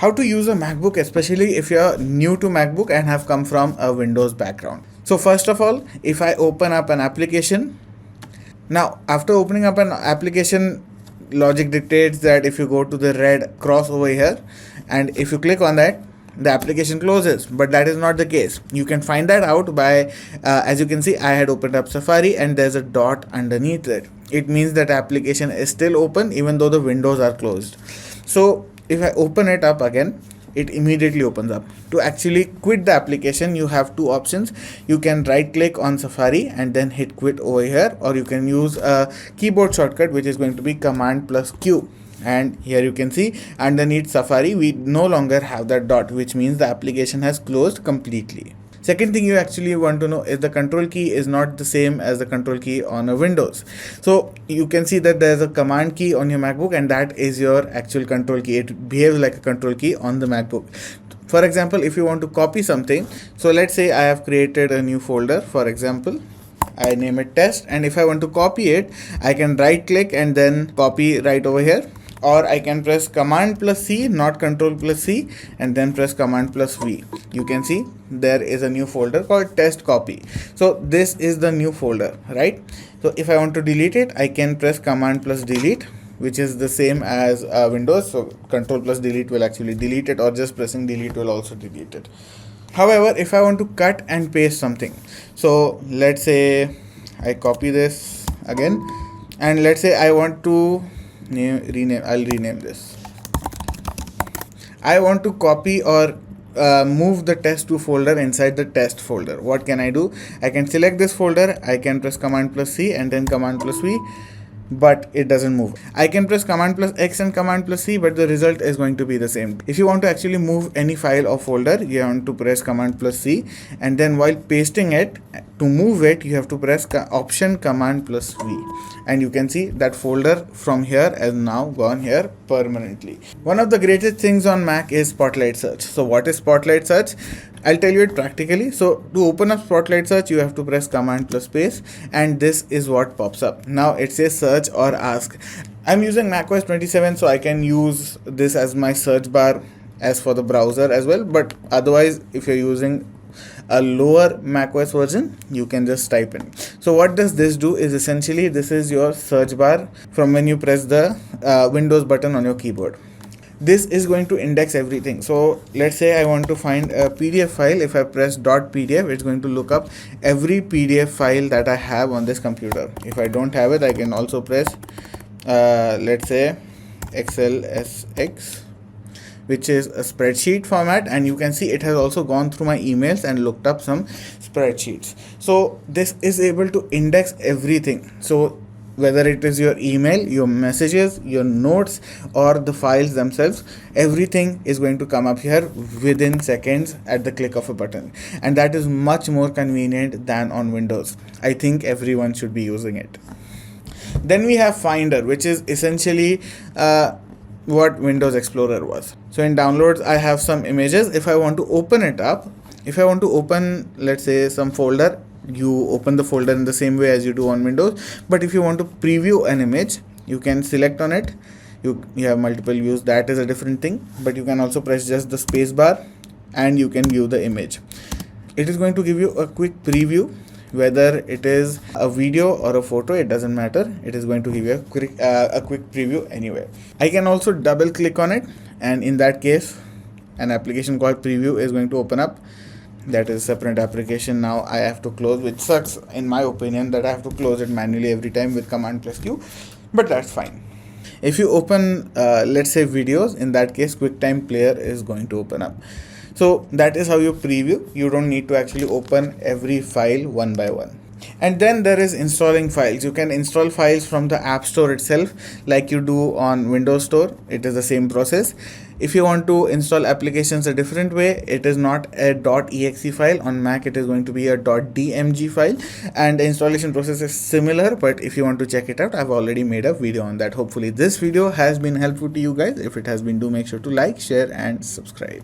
How to use a MacBook, especially if you're new to MacBook and have come from a Windows background. So first of all, if I open up an application, now after opening up an application, logic dictates that if you go to the red cross over here and if you click on that, the application closes, but that is not the case. You can find that out by as you can see, I had opened up Safari and there's a dot underneath it. It means that application is still open even though the windows are closed. So if I open it up again, it immediately opens up. To actually quit the application, you have two options. You can right click on Safari and then hit quit over here, or you can use a keyboard shortcut which is going to be Command plus Q. And here you can see underneath Safari we no longer have that dot, which means the application has closed completely. Second thing you actually want to know is the control key is not the same as the control key on a Windows. So you can see that there's a command key on your MacBook and that is your actual control key. It behaves like a control key on the MacBook. For example, if you want to copy something, so let's say I have created a new folder, for example, I name it test, and if I want to copy it, I can right click and then copy right over here. Or I can press Command plus C, not Control plus C, and then press Command plus V. You can see there is a new folder called test copy. So this is the new folder, right? So if I want to delete it, I can press Command plus delete, which is the same as Windows. So Control plus delete will actually delete it, or just pressing delete will also delete it. However, if I want to cut and paste something, so let's say I copy this again, and let's say I want to I'll rename this. I want to copy or move the test2 folder inside the test folder. What can I do? I can select this folder, I can press Command plus C and then Command plus V, but it doesn't move. I can press Command plus X and Command plus C, but the result is going to be the same. If you want to actually move any file or folder, you want to press Command plus C, and then while pasting it, to move it, you have to press Option Command plus V. And you can see that folder from here has now gone here permanently. One of the greatest things on Mac is Spotlight Search. So what is Spotlight Search? I'll tell you it practically. So to open up Spotlight Search, you have to press Command plus space, and this is what pops up. Now it says search or ask. I'm using macOS 27, so I can use this as my search bar as for the browser as well. But otherwise, if you're using a lower macOS version, you can just type in. So what does this do is essentially this is your search bar from when you press the Windows button on your keyboard. This is going to index everything. So let's say I want to find a PDF file. If I press .pdf, it's going to look up every PDF file that I have on this computer. If I don't have it, I can also press let's say XLSX, which is a spreadsheet format, and you can see it has also gone through my emails and looked up some spreadsheets. So this is able to index everything. So whether it is your email, your messages, your notes, or the files themselves, everything is going to come up here within seconds at the click of a button, and that is much more convenient than on Windows. I think everyone should be using it. Then we have Finder, which is essentially what Windows Explorer was. So in downloads, I have some images. If I want to open it up, if I want to open, let's say, some folder, you open the folder in the same way as you do on Windows. But if you want to preview an image, you can select on it. You have multiple views, that is a different thing. But you can also press just the space bar and you can view the image. It is going to give you a quick preview. Whether it is a video or a photo, it doesn't matter. It is going to give you a quick preview anyway. I can also double click on it, and in that case, an application called Preview is going to open up. That is a separate application. Now I have to close, which sucks in my opinion that I have to close it manually every time with Command plus Q, but that's fine. If you open let's say videos, in that case QuickTime Player is going to open up. So that is how you preview. You don't need to actually open every file one by one. And then there is installing files. You can install files from the App Store itself like you do on Windows Store. It is the same process. If you want to install applications a different way, it is not a .exe file. On Mac it is going to be a .dmg file, and the installation process is similar, but if you want to check it out, I've already made a video on that. Hopefully this video has been helpful to you guys. If it has been, do make sure to like, share and subscribe.